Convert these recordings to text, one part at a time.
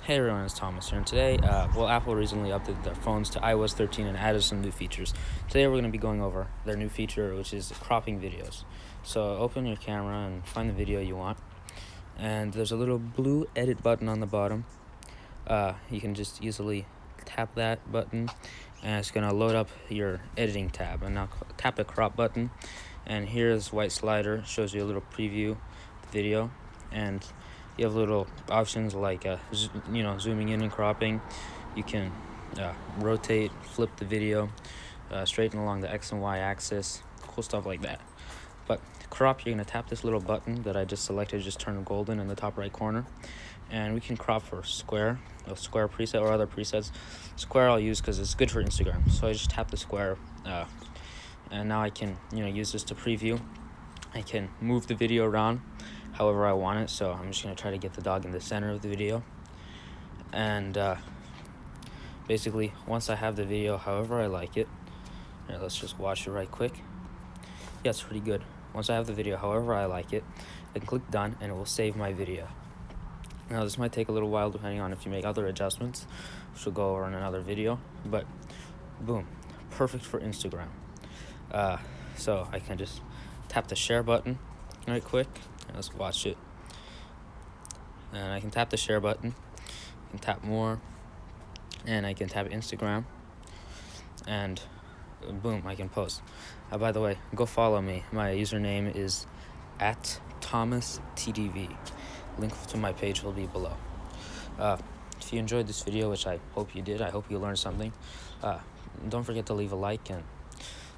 Hey everyone, it's Thomas here, and today, Apple recently updated their phones to iOS 13 and added some new features. Today we're going to be going over their new feature, which is cropping videos. So open your camera and find the video you want, and there's a little blue edit button on the bottom. You can just easily tap that button, and it's going to load up your editing tab. And now tap the crop button, and here's white slider, shows you a little preview of the video, and you have little options like zooming in and cropping. You can rotate, flip the video, straighten along the X and Y axis, cool stuff like that. But to crop, you're going to tap this little button that I just selected, just turned golden in the top right corner, and we can crop for square, a square preset or other presets. Square I'll use because it's good for Instagram, so I just tap the square, and now I can use this to preview. I can move the video around however I want it, so I'm just going to try to get the dog in the center of the video. And basically, once I have the video however I like it, here, let's just watch it right quick. Yeah, it's pretty good. Once I have the video however I like it, I can click done and it will save my video. Now this might take a little while depending on if you make other adjustments, which we'll go over in another video, but boom, perfect for Instagram. So I can just tap the share button right quick. Let's watch it. And I can tap the share button, I can tap more, and I can tap Instagram, and boom, I can post. By the way, go follow me. My username is @ThomasTDV. Link to my page will be below. If you enjoyed this video, which I hope you did, I hope you learned something, don't forget to leave a like and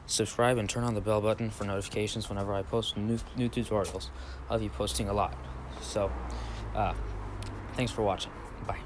subscribe and turn on the bell button for notifications whenever I post new tutorials. I'll be posting a lot. So, thanks for watching. Bye.